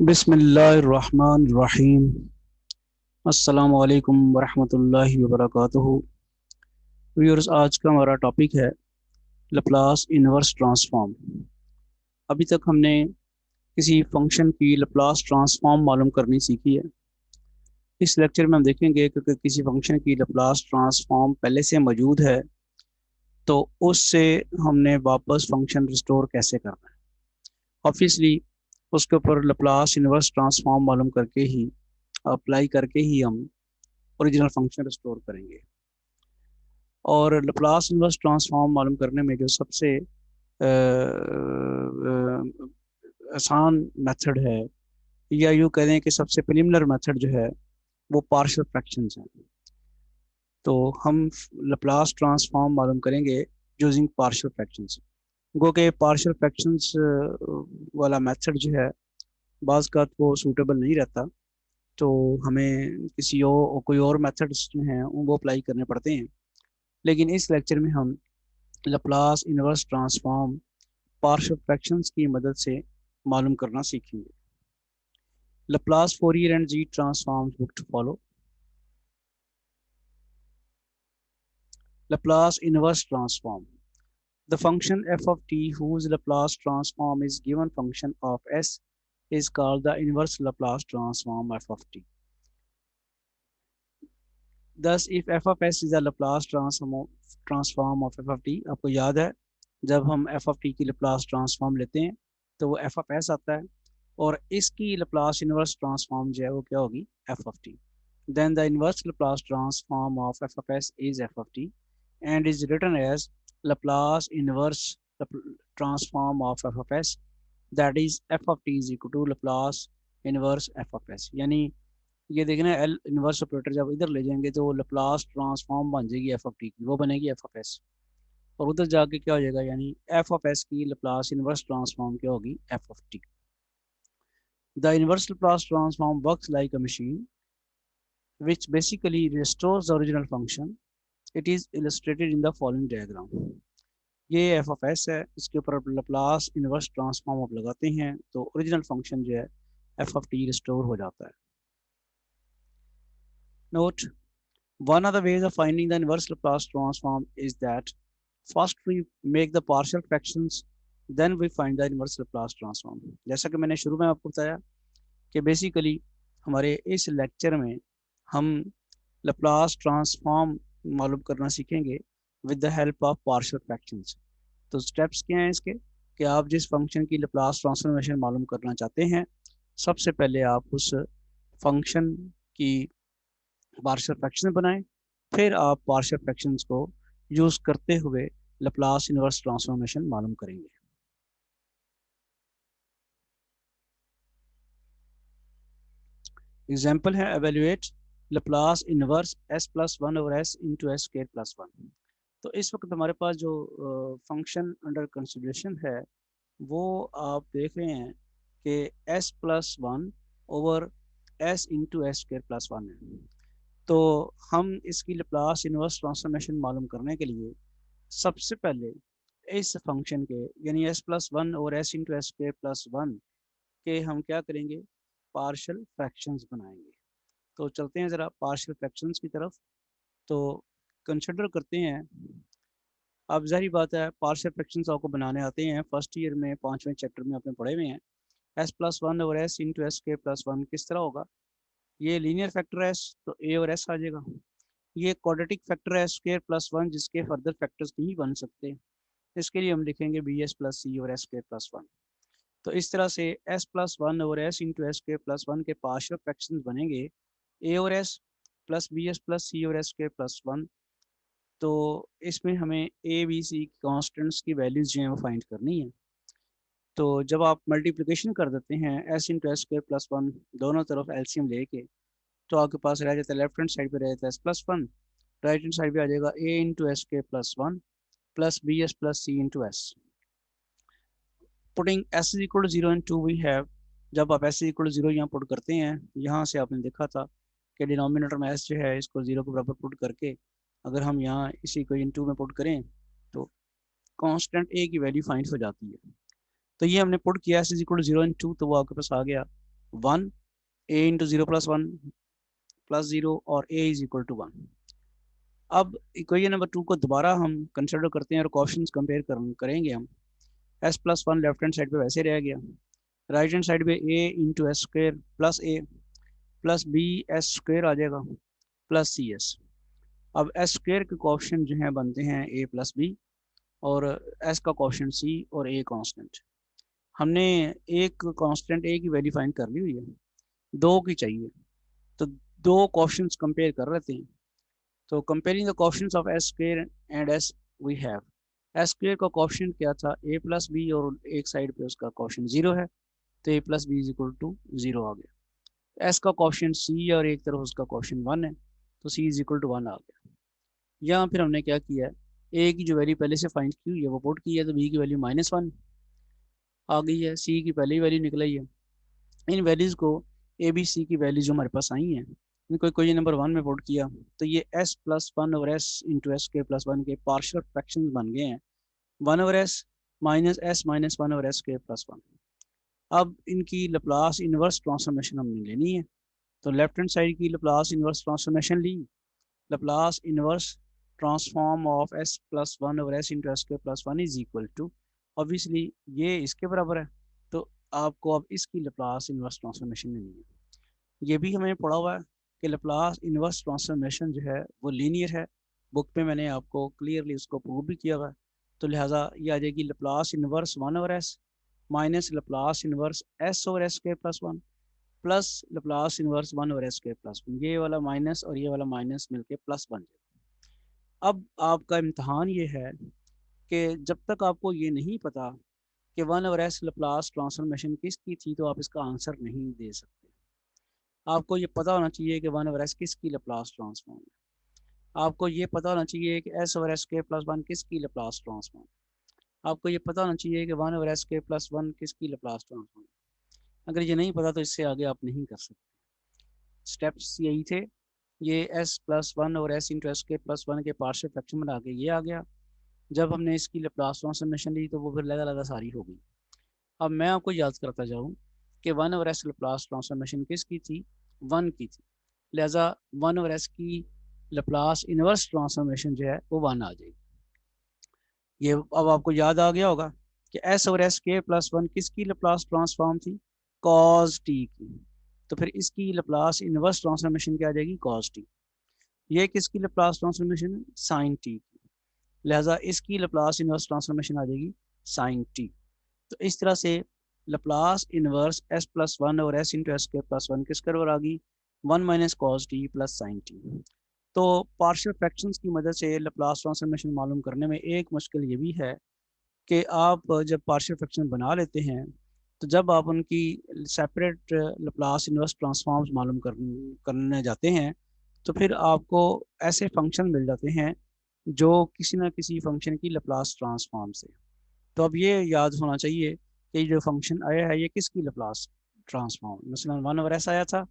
बिस्मिल्लाहिर्रहमानिर्रहीम। अस्सलामु अलैकुम वरहमतुल्लाहि वबरकातुहू। व्यूअर्स, आज का हमारा टॉपिक है लप्लास इनवर्स ट्रांसफॉर्म। अभी तक हमने किसी फंक्शन की लप्लास ट्रांसफॉर्म मालूम करनी सीखी है। इस लेक्चर में हम देखेंगे कि किसी फंक्शन की लप्लास ट्रांसफॉर्म पहले से मौजूद है तो उससे हमने वापस फंक्शन रिस्टोर कैसे करना है। ऑब्वियसली उसके ऊपर लप्लास इनवर्स ट्रांसफॉर्म मालूम करके ही, अप्लाई करके ही हम ओरिजिनल फंक्शन रिस्टोर करेंगे। और लप्लास इनवर्स ट्रांसफॉर्म मालूम करने में जो सबसे आसान मेथड है, या यूँ कहें कि सबसे प्रिलिमिनर मेथड जो है, वो पार्शियल फ्रैक्शंस हैं। तो हम लप्लास ट्रांसफॉर्म मालूम करेंगे यूजिंग पार्शियल फ्रैक्शंस। गो के पार्शियल फ्रैक्शंस वाला मेथड जो है, बाज़ का वो सूटेबल नहीं रहता, तो हमें किसी और कोई और मेथड्स जो हैं वो अप्लाई करने पड़ते हैं। लेकिन इस लेक्चर में हम Laplace inverse transform partial fractions की मदद से मालूम करना सीखेंगे। Laplace Fourier and Z transforms book to follow. Laplace inverse transform, the function f of t whose Laplace transform is given function of s is called the inverse Laplace transform f of t. Thus, if f of s is a Laplace transform of f of t, आपको याद है जब हम f of t की Laplace transform लेते हैं तो वो f of s आता है, और इसकी Laplace inverse transform जो है वो क्या होगी, f of t. Then the inverse Laplace transform of f of s is f of t and is written as Laplace inverse transform of f of s, that is f of t is equal to Laplace inverse f of s। यानी ये देखना, L inverse operator जब इधर ले जाएंगे तो Laplace transform बन जाएगी एफ ऑफ टी की, वो बनेगी एफ ऑफ एस। और उधर जाके क्या हो जाएगा, यानी एफ ऑफ एस की लप्लास इनवर्स ट्रांसफॉर्म क्या होगी, F of T. The inverse Laplace transform works like a machine which basically restores the original function. It is illustrated in the following diagram. ये एफ ऑफ एस है, इसके ऊपर Laplace inverse transform आप लगाते हैं तो ओरिजिनल फंक्शन जो है एफ ऑफ टी रिस्टोर हो जाता है। Note, one of the ways of finding the inverse Laplace transform is that first we make the partial fractions, then we find the inverse Laplace transform। जैसा कि मैंने शुरू में आपको बताया कि बेसिकली हमारे इस लेक्चर में हम लप्लास ट्रांसफॉर्म मालूम करना सीखेंगे with the help of partial fractions. तो स्टेप्स क्या हैं इसके, कि आप जिस फंक्शन की लप्लास ट्रांसफॉर्मेशन मालूम करना चाहते हैं, सबसे पहले आप उस फंक्शन की पार्शियल फ्रैक्शन बनाएं, फिर आप पार्शियल फ्रैक्शंस को यूज करते हुए लप्लास इनवर्स ट्रांसफॉर्मेशन मालूम करेंगे। एग्जाम्पल है, evaluate Laplace inverse S plus one over S into S square plus one. तो इस वक्त हमारे पास जो फंक्शन अंडर कंसिडरेशन है, वो आप देख रहे हैं कि S plus one over S into S square plus one है। तो हम इसकी लप्लास इनवर्स ट्रांसफॉर्मेशन मालूम करने के लिए सबसे पहले इस फंक्शन के, यानी एस प्लस वन और S into S square plus one के हम क्या करेंगे, पार्शियल फ्रैक्शंस बनाएंगे। तो चलते हैं ज़रा पार्शियल फ्रैक्शंस की तरफ। तो कंसिडर करते हैं, अब जाहिर बात है पार्शियल फ्रैक्शंस आपको बनाने आते हैं, फर्स्ट ईयर में 5वें चैप्टर में आपने पढ़े हुए हैं। एस प्लस वन और S into S square plus one किस तरह होगा, ये लीनियर फैक्टर है तो ए और एस आ जाएगा। ये क्वाड्रेटिक फैक्टर है स्क्वायर प्लस वन, जिसके फर्दर फैक्टर्स नहीं बन सकते, इसके लिए हम लिखेंगे बी एस प्लस सी और एस स्क्वायर प्लस वन। तो इस तरह से एस प्लस वन और S into S square plus one के पार्शियल फ्रैक्शंस बनेंगे ए और S plus B S plus C और एस स्क्वायर प्लस वन। तो इसमें हमें ए बी सी कॉन्स्टेंट्स की वैल्यूज जो है वो फाइंड करनी है। तो जब आप मल्टीप्लिकेशन कर देते हैं S into S square plus one, दोनों तरफ एलसीएम लेके, तो आपके पास रह जाता है, लेफ्ट हैंड साइड पे रह जाता है S plus one, right hand side पे आ जाएगा A into S square plus one plus B S plus C into S. Putting S is equal to zero and to we have, जब आप S is equal to zero यहाँ put करते हैं, यहाँ से आपने देखा था कि डिनोमिनेटर में एस जो है इसको जीरो के बराबर पुट करके अगर हम यहाँ इसी को इन टू में पुट करें तो कांस्टेंट ए की वैल्यू फाइंड हो जाती है। तो ये हमने पुट किया s is equal to zero and two, तो वो आपके पास आ गया 1, a इंटू 0 प्लस 1 प्लस 0 और a इज इक्वल टू 1। अब इक्वेशन नंबर 2 को दोबारा हम कंसिडर करते हैं और क्वेश्चंस कंपेयर करेंगे हम। s plus 1 left hand side पे वैसे रह गया, राइट हैंड साइड पे a into S square plus a plus B S square आ जाएगा प्लस सी एस। अब एस स्क्र के कोएफिशिएंट जो हैं बनते हैं a प्लस बी और s का कोएफिशिएंट c और a कांस्टेंट। हमने एक कांस्टेंट a की वैल्यू फाइंड कर ली हुई है, दो की चाहिए, तो दो कोएफिशिएंट्स कंपेयर कर रहे थे। तो comparing the coefficients of S square and S V have S square का कोएफिशिएंट क्या था a प्लस बी और एक साइड पे उसका कोएफिशिएंट 0 है, तो a plus b is equal to 0 आ गया। s का कोएफिशिएंट c और एक तरफ उसका कोएफिशिएंट 1 है, तो c इज इक्वल टू 1 आ गया। यहाँ फिर हमने क्या किया है, a की जो वैल्यू पहले से फाइंड की हुई है वो पुट की है, तो b की वैल्यू -1 आ गई है, c की पहले ही वैल्यू निकली है। इन वैल्यूज़ को ए बी सी की वैल्यूज जो हमारे पास आई हैं इनको इक्वेशन नंबर 1 में पुट किया, तो ये s plus 1 over s into S के प्लस 1 के पार्शियल फ्रैक्शन बन गए हैं, 1 over s minus s minus 1 over s के प्लस 1। अब इनकी लप्लास इनवर्स ट्रांसफॉर्मेशन हमने लेनी है, तो लेफ्ट हैंड साइड की लप्लास इनवर्स ट्रांसफॉर्मेशन ली, Laplace inverse transform of s plus 1 over s into S के plus 1 is equal to, obviously ये इसके बराबर है, तो आपको अब इसकी लप्लास इनवर्स ट्रांसफॉर्मेशन लेनी है। ये भी हमें पढ़ा हुआ है कि लप्लास इनवर्स ट्रांसफॉर्मेशन जो है वो लीनियर है, बुक पे मैंने आपको क्लियरली उसको प्रूव भी किया हुआ है। तो लिहाजा ये आ जाएगी Laplace inverse 1 over s minus Laplace inverse s over s के plus 1 plus Laplace inverse 1 over s के प्लस 1, ये वाला माइनस और ये वाला माइनस मिलके प्लस बन जाएगा। अब आपका इम्तहान ये है कि जब तक आपको ये नहीं पता कि 1 ओवर s लप्लास ट्रांसफॉर्मेशन किसकी थी, तो आप इसका आंसर नहीं दे सकते। आपको ये पता होना चाहिए कि 1 ओवर s किसकी लप्लास ट्रांसफॉर्म है, आपको ये पता होना चाहिए कि s ओवर s के प्लस 1 किसकी लप्लास ट्रांसफॉर्म है, आपको ये पता होना चाहिए कि 1 ओवर s के प्लस 1 किसकी लप्लास ट्रांसफॉर्म है। अगर ये नहीं पता तो इससे आगे आप नहीं कर सकते। स्टेप्स यही थे, ये s plus 1 over s into S के प्लस 1 के पार्शियल फ्रैक्शन बना के ये आ गया। जब हमने इसकी लप्लास ट्रांसफॉर्मेशन ली तो वो फिर लगा सारी हो गई। अब मैं आपको याद करता जाऊँ कि 1 ओवर s लप्लास ट्रांसफॉर्मेशन किसकी थी, 1 की थी, लिहाजा 1 ओवर s की लप्लास इनवर्स ट्रांसफॉर्मेशन जो है वो 1 आ जाएगी। ये अब आपको याद आ गया होगा कि s ओवर s के प्लस 1 किसकी लप्लास ट्रांसफॉर्म थी, कॉस t की, तो फिर इसकी लप्लास इनवर्स ट्रांसफॉर्मेशन क्या आ जाएगी, कॉस t। ये किसकी लप्लास ट्रांसफॉर्मेशन है, साइन t की, लिहाजा इसकी लप्लास इनवर्स ट्रांसफॉर्मेशन आ जाएगी साइन t। तो इस तरह से लप्लास इनवर्स s प्लस 1 और s इंटू एस के प्लस 1 किसके बराबर आ गई, 1 minus cos T plus sign T. तो पार्शियल फ्रैक्शंस की मदद से लप्लास ट्रांसफॉर्मेशन मालूम करने में एक मुश्किल ये भी है कि आप जब पार्शियल फ्रैक्शन बना लेते हैं तो जब आप उनकी सेपरेट लप्लास इनवर्स ट्रांसफॉर्म्स मालूम करने जाते हैं तो फिर आपको ऐसे फंक्शन मिल जाते हैं जो किसी ना किसी फंक्शन की लप्लास ट्रांसफॉर्म से। तो अब ये याद होना चाहिए कि जो फंक्शन आया है ये किसकी लप्लास ट्रांसफॉर्म, मसलन 1 ओवर s आया था,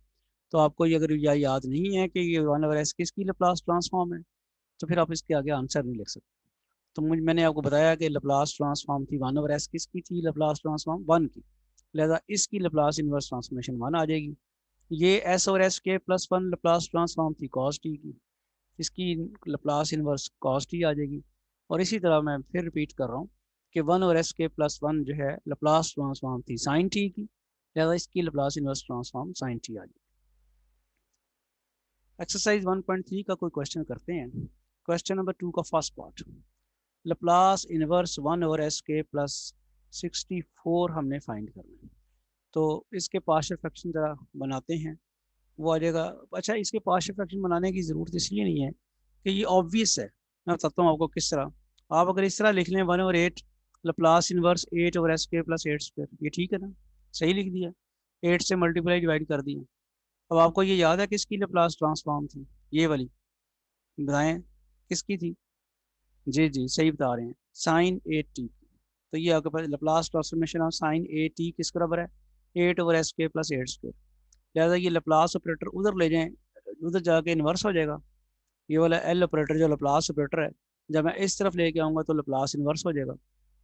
तो आपको ये अगर यह याद नहीं है कि ये 1 ओवर s किसकी लप्लास ट्रांसफॉर्म है तो फिर आप इसके आगे आंसर नहीं लिख सकते। तो मैंने आपको बताया कि लप्लास ट्रांसफॉर्म थी 1 ओवर s किसकी थी, लप्लास ट्रांसफॉर्म 1 की, लिहाजा इसकी लप्लास इनवर्स ट्रांसफॉर्मेशन 1 आ जाएगी। ये s और s के प्लस 1 लप्लास ट्रांसफॉर्म थी कॉस टी की, इसकी लप्लास इनवर्स कॉस टी आ जाएगी। और इसी तरह मैं फिर रिपीट कर रहा हूँ कि 1 और s के प्लस 1 जो है लप्लास ट्रांसफॉर्म थी साइन टी की, लिहाजा इसकी Laplace inverse transform sine T आ जाएगी। एक्सरसाइज 1.3 का कोई क्वेश्चन करते हैं। क्वेश्चन नंबर 2 का first part, Laplace inverse 1 over s के प्लस 64 हमने फाइंड करना है। तो इसके पार्शियल फ्रैक्शन ज़रा बनाते हैं, वो आ जाएगा। अच्छा, इसके पार्शियल फ्रैक्शन बनाने की ज़रूरत इसलिए नहीं है कि ये ऑब्वियस है, मैं बताता हूँ आपको किस तरह। आप अगर इस तरह लिख लें 1 over 8 Laplace inverse 8 over s के प्लस 8 स्क्वायर, ये ठीक है ना, सही लिख दिया, 8 से मल्टीप्लाई डिवाइड कर दिया। अब आपको ये याद है किसकी लप्लास ट्रांसफॉर्म थी, ये वाली, बताएं किसकी थी, जी जी सही बता रहे हैं, साइन 8t। तो ये आपके पास Laplace transformation of sine 8t किस बराबर है, 8 ओवर s के प्लस 8 स्क्वायर। लिहाजा ये लप्लास ऑपरेटर उधर ले जाएं, उधर जाके इन्वर्स हो जाएगा। ये वाला एल ऑपरेटर जो लप्लास ऑपरेटर है, जब मैं इस तरफ लेके आऊँगा तो लप्लास इन्वर्स हो जाएगा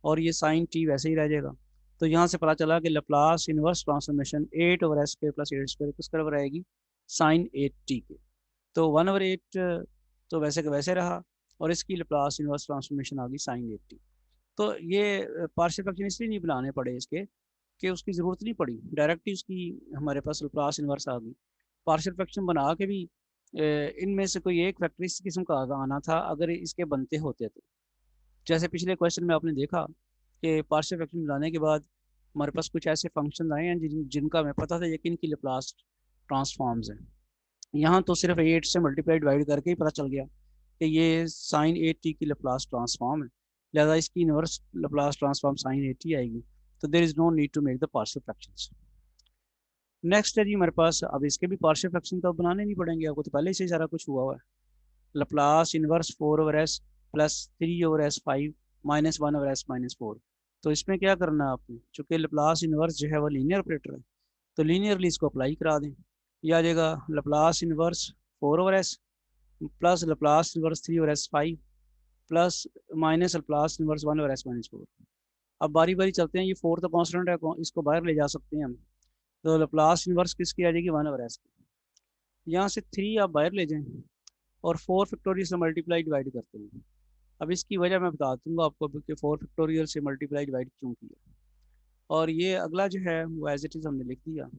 और ये साइन टी वैसे ही रह जाएगा। तो यहाँ से पता चला कि लप्लास इनवर्स ट्रांसफॉर्मेशन 8/s² + 8² किस बराबर आएगी, sin 8t के। तो 1/8 तो वैसे का वैसे रहा, और इसकी लप्लास इनवर्स ट्रांसफॉर्मेशन आ गई sin 8t। तो ये पार्शियल फ्रैक्शन इसलिए नहीं बनाने पड़े इसके कि उसकी ज़रूरत नहीं पड़ी, डायरेक्ट ही उसकी हमारे पास लप्लास इनवर्स आ गई। पार्शियल फ्रैक्शन बना के भी इनमें से कोई एक फैक्टर इस किस्म का आना था अगर इसके बनते होते तो। जैसे पिछले क्वेश्चन में आपने देखा कि पार्शियल फ्रैक्शन बनाने के बाद हमारे पास कुछ ऐसे फंक्शन आए हैं जिनका हमें पता था यकीन की लप्लास ट्रांसफॉर्म्स हैं। यहाँ तो सिर्फ 8 से मल्टीप्लाई डिवाइड करके ही पता चल गया कि ये sin 8t की लप्लास ट्रांसफॉर्म है, लिहाजा इसकी inverse Laplace transform sin 8t आएगी। तो there is no need to make the partial fractions. Next है जी हमारे पास, अब इसके भी पार्शियल फ्रैक्शन तो बनाने नहीं पड़ेंगे, आपको तो पहले से ही सारा कुछ हुआ है। Laplace inverse 4/s plus 3/s5 minus 1/s-4। तो इसमें क्या करना है आपने, चूंकि लप्लास इनवर्स जो है वो लीनियर ऑपरेटर है, तो लीनियरली इसको अप्लाई करा दें। यह आ जाएगा Laplace inverse 4/s plus Laplace inverse 3/s5 plus minus Laplace inverse 1/s-4। अब बारी बारी चलते हैं, ये 4 तो कॉन्स्टेंट है, इसको बाहर ले जा सकते हैं हम। तो लप्लास इनवर्स किसकी आ जाएगी, 1/s की। यहाँ से 3 आप बाहर ले जाएं और 4 फैक्टोरियल से मल्टीप्लाई डिवाइड करते हैं। अब इसकी वजह मैं बता दूंगा आपको कि 4 फैक्टोरियल से मल्टीप्लाई डिवाइड क्यों किया। और ये अगला जो है वो एज इट इज़ हमने लिख दिया।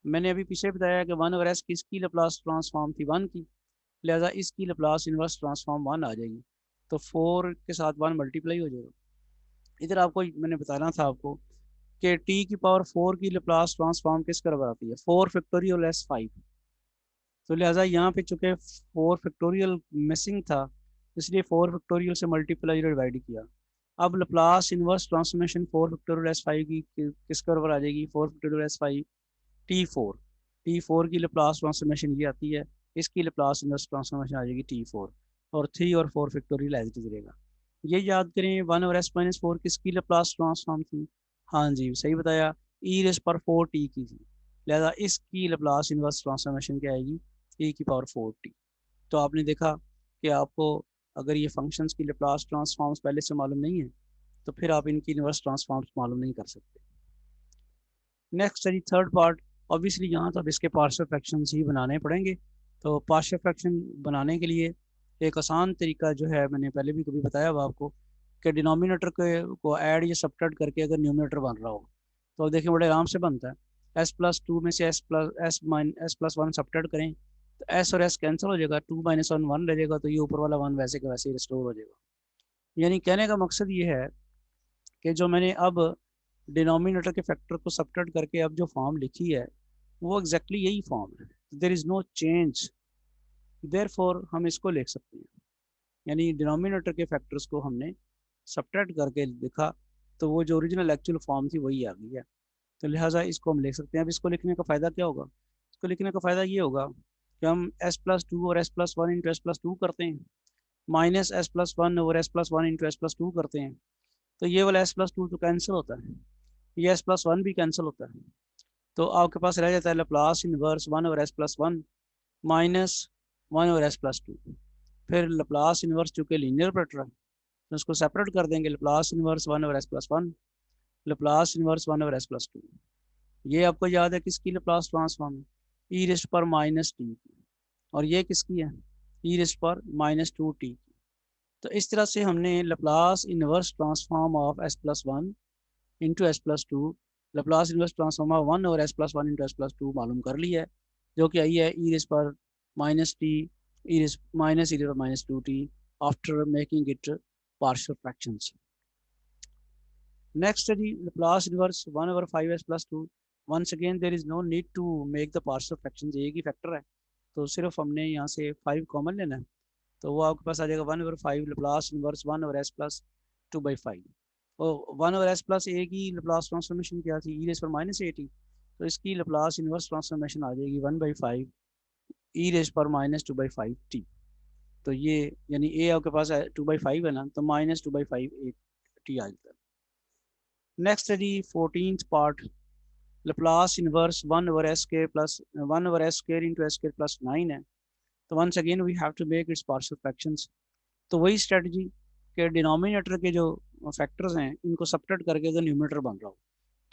मैंने अभी पीछे बताया कि 1/s किसकी लप्लास ट्रांसफॉर्म थी, 1 की, लिहाजा इसकी लप्लास इनवर्स ट्रांसफॉर्म 1 आ जाएगी। तो 4 के साथ 1 मल्टीप्लाई हो जाएगा। इधर आपको मैंने बताना था आपको कि t की पावर 4 की लप्लास ट्रांसफॉर्म किस बराबर आती है, 4 फैक्टोरियल s5। तो लिहाजा यहाँ पे चूंकि 4 फैक्टोरियल मिसिंग था, इसलिए 4 फैक्टोरियल से मल्टीप्लाई डिवाइड किया। अब Laplace inverse transformation 4 factorial s5 की किस बराबर आ जाएगी, 4 फैक्टोरियल s5 t4। t4 की लप्लास ट्रांसफॉर्मेशन ये आती है, इसकी लप्लास इनवर्स ट्रांसफॉर्मेशन आ जाएगी t4, और 3 और 4 फैक्टोरियल एज इट इज रहेगा। ये याद करें 1/s-4 किसकी लप्लास ट्रांसफॉर्म थी, हाँ जी सही बताया, e⁴t की थी। लिहाजा इसकी लप्लास इनवर्स ट्रांसफॉर्मेशन क्या आएगी, e⁴t। तो आपने देखा कि आपको अगर ये फंक्शंस की लप्लास ट्रांसफॉर्म्स पहले से मालूम नहीं है तो फिर आप इनकी इनवर्स ट्रांसफॉर्म्स मालूम नहीं कर सकते। नेक्स्ट है जी थर्ड पार्ट। ऑब्वियसली यहाँ तो अब इसके पार्शियल फ्रैक्शंस ही बनाने पड़ेंगे। तो पार्शियल फ्रैक्शन बनाने के लिए एक आसान तरीका जो है, मैंने पहले भी कभी बताया हुआ आपको, कि डिनोमिनेटर को ऐड या सब्ट्रैक्ट करके अगर न्यूमिनेटर बन रहा हो तो देखिए बड़े आराम से बनता है। s+2 में से s+1 सब्ट्रैक्ट करें तो s और s कैंसिल हो जाएगा, 2 - 1 1 रह जाएगा, तो ये ऊपर वाला 1 वैसे का वैसे ही रिस्टोर हो जाएगा। यानी कहने का मकसद ये है कि जो मैंने अब डिनोमिनेटर के फैक्टर को सब्ट्रैक्ट करके अब जो फॉर्म लिखी है वो एग्जैक्टली यही फॉर्म है, there is no change, therefore हम इसको लिख सकते हैं। यानी डिनोमिनेटर के फैक्टर्स को हमने सब्ट्रैक्ट करके लिखा तो वो जो ओरिजिनल एक्चुअल फॉर्म थी वही आ गई है। तो लिहाजा इसको हम लिख सकते हैं। अब इसको लिखने का फ़ायदा क्या होगा, इसको लिखने का फ़ायदा ये होगा कि हम s+2 और s+1 इंटू s+2 करते हैं, माइनस s+1 और s+1 इंटू s+2 करते हैं। तो ये वाला s+2 तो कैंसिल होता है, ये s+1 भी कैंसिल होता है। तो आपके पास रह जाता है Laplace inverse 1/s+1 minus 1/s+2। फिर लप्लास इनवर्स चूंकि लीनियर ऑपरेटर है तो उसको सेपरेट कर देंगे, Laplace inverse 1/s+1 Laplace inverse 1/s+2। ये आपको याद है किसकी लप्लास ट्रांसफॉर्म, e⁻⁻t की, और ये किसकी है, e⁻⁻2t की। तो इस तरह से हमने Laplace inverse transform of s+1 into s+2, Laplace inverse transform of 1 और s+1 इंटू s+2 मालूम कर लिया है, जो कि आई है e⁻⁻t after making it partial fractions. Next है जी Laplace inverse 1/5s+2। Once again there is no need to make the partial fractions, एक ही फैक्टर है तो सिर्फ हमने यहाँ से 5 कॉमन लेना है। तो वो आपके पास आ जाएगा 1/5 लप्लास इनवर्स 1/s+2/5। और 1/s+ a की लप्लास ट्रांसफॉर्मेशन क्या थी, e⁻⁻t, तो इसकी लप्लास इनवर्स ट्रांसफॉर्मेशन आ जाएगी 1/5 e⁻⁻2/5t। तो ये यानी a आपके पास 2/5 है ना, तो -2/5 t आ जाता है। नेक्स्ट है जी 14th part, Laplace inverse 1/s² into s² plus 9 है। तो once again we have to make its partial fractions. तो वही स्ट्रेटजी के डिनोमिनेटर के जो फैक्टर्स हैं इनको सब्ट्रैक्ट करके अगर न्यूमिनेटर बन रहा हो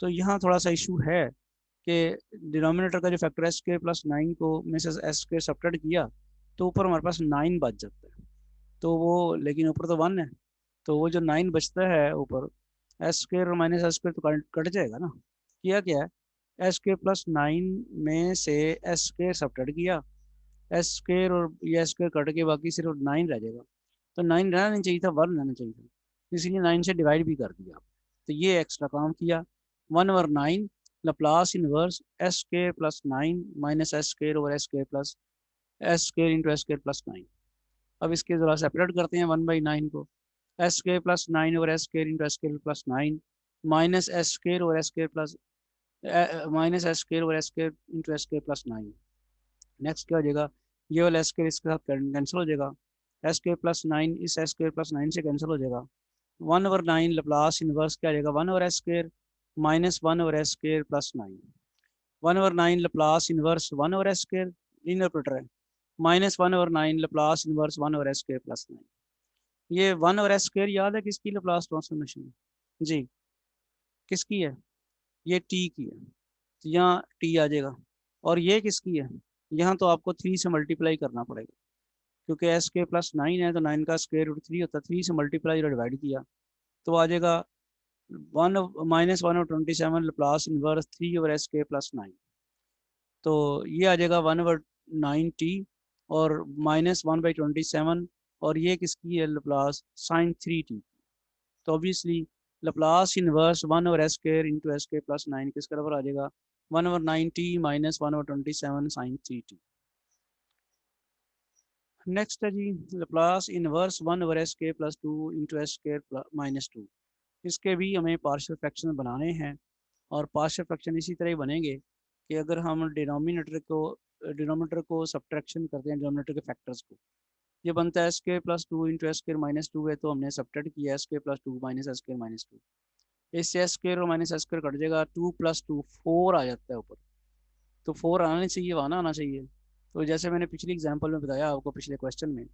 तो यहाँ थोड़ा सा इशू है कि डिनोमिनेटर का जो फैक्टर एस स्क्वायर प्लस 9 को में से एस स्क्वायर सब्ट्रैक्ट किया तो ऊपर हमारे पास 9 बच जाता है, तो वो लेकिन ऊपर तो 1 है, तो वो जो 9 बचता है ऊपर, एस स्क्वायर और माइनस एस स्क्वायर तो कट जाएगा ना। किया क्या है, एस स्क्वायर प्लस 9 में से एस स्क्वायर सब्ट्रैक्ट किया, एस स्क्वायर और ये एस स्क्वायर कट के बाकी सिर्फ 9 रह जाएगा, तो 9 रहना नहीं चाहिए था, 1 रहना चाहिए था, इसीलिए 9 से डिवाइड भी कर दिया। तो ये एक्स्ट्रा काम किया। 1/9 Laplace inverse S square plus 9 minus S square over s square plus S square into S square plus 9। अब इसके जरा सेपरेट करते हैं 1/9 को, S square plus 9 over s square into S square plus 9 minus S square over s square plus minus S square over s square into S square plus 9। Next क्या हो जाएगा, ये वाला एस स्क्वायर इसके साथ कैंसिल हो जाएगा, S square plus 9 इस एस स्क्वायर प्लस 9 से कैंसिल हो जाएगा। 1/9 लप्लास इनवर्स क्या आ जाएगा, 1 over s square minus 1 over s square plus 9। 1/9 Laplace inverse 1 over s square, linear operator है, minus 1/9 Laplace inverse 1 over s square plus 9। ये 1 over s square याद है किसकी लप्लास ट्रांसफॉर्मेशन जी, किसकी है, ये टी की है, तो यहाँ टी आ जाएगा। और ये किसकी है, यहाँ तो आपको 3 से मल्टीप्लाई करना पड़ेगा, क्योंकि एस के प्लस 9 है तो 9 का स्क्वायर रूट 3 होता है, 3 से मल्टीप्लाई और डिवाइड किया तो आ जाएगा 1 minus 1/27 plus inverse 3 over s के प्लस 9। तो ये आ जाएगा 1/9t और माइनस 1/27, और ये किसकी है लप्लास साइन 3t। तो obviously Laplace inverse 1 over s square into S के प्लस 9 किसके बराबर आ जाएगा, 1/9t minus 1/27 sign 3t। Next है जी लप्लास इनवर्स 1 ओवर एस के plus 2 into S square minus 2। इसके भी हमें पार्शियल फ्रैक्शन बनाने हैं, और पार्शियल फ्रैक्शन इसी तरह ही बनेंगे कि अगर हम डिनोमिनेटर को सब्ट्रैक्शन करते हैं डिनोमिनेटर के फैक्टर्स को, ये बनता है S square plus 2 into S square minus 2 है, तो हमने सब्ट्रैक्ट किया S square plus 2 minus S square minus 2, इससे एस स्क्वायर और माइनस एस स्क्वायर कट जाएगा, 2 + 2 4 आ जाता है ऊपर, तो 4 आना नहीं चाहिए, वहाँ आना चाहिए। तो जैसे मैंने पिछली एग्जाम्पल में बताया आपको पिछले क्वेश्चन में,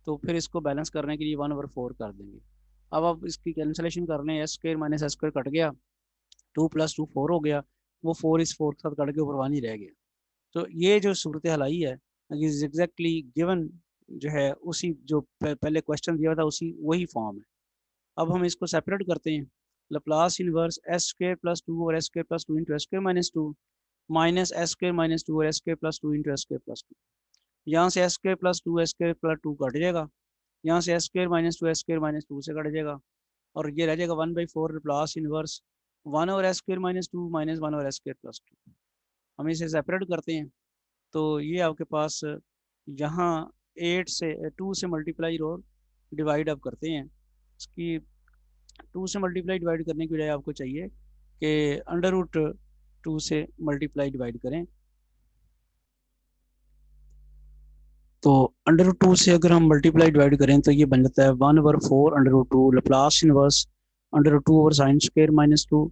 तो फिर इसको बैलेंस करने के लिए 1/4 कर देंगे। अब आप इसकी कैंसिलेशन करने, S square minus S square cut गया, 2 + 2 4 हो गया, वो 4 इस 4 के साथ कट के ऊपर 1 ही रह गया। तो ये जो सूरत हाल आई है एग्जैक्टली गिवन जो है उसी जो पहले क्वेश्चन दिया था उसी वही फॉर्म है। अब हम इसको सेपरेट करते हैं, Laplace inverse S square plus 2 और S square plus 2 into S square minus 2 minus S square minus 2 और S square plus 2 into S square plus 2। यहाँ से S square plus 2 S square plus 2 cut जाएगा, यहाँ से S square minus 2 S square minus 2 से cut जाएगा, और ये रह जाएगा 1/4 plus inverse 1 over s square minus 2 minus 1 over s square plus 2। हम इसे सेपरेट करते हैं, तो ये आपके पास यहाँ 8 से 2 से मल्टीप्लाई और डिवाइड अब करते हैं, इसकी 2 से मल्टीप्लाई डिवाइड करने की बजाय आपको चाहिए कि √2 से मल्टीप्लाई डिवाइड करें। तो √2 से अगर हम मल्टीप्लाई डिवाइड करें तो ये बन जाता है 1/4 √2 Laplace inverse √2 over sine square minus 2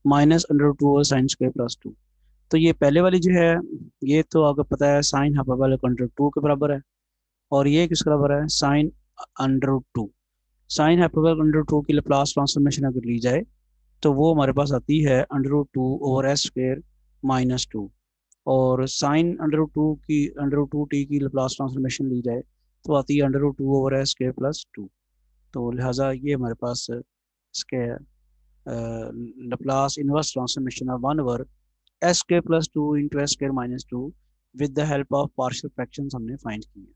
minus √2 over sine square plus 2। तो ये पहले वाली जो है ये तो आपको पता है साइन हाइपरबोलिक √2 के बराबर है, और ये किसके बराबर है साइन √2। साइन हाइपरबोलिक √2 की लप्लास ट्रांसफॉर्मेशन अगर ली जाए तो वो हमारे पास आती है √2 ओवर एस स्क्वायर माइनस 2, और साइन √2 की √2t की लप्लास ट्रांसफॉर्मेशन ली जाए तो आती है √2 ओवर एस स्क्वायर प्लस 2। तो लिहाजा ये हमारे पास इसके Laplace inverse transformation of 1 over s square plus 2 into S square minus 2 with the help of partial fractions हमने फाइंड किए।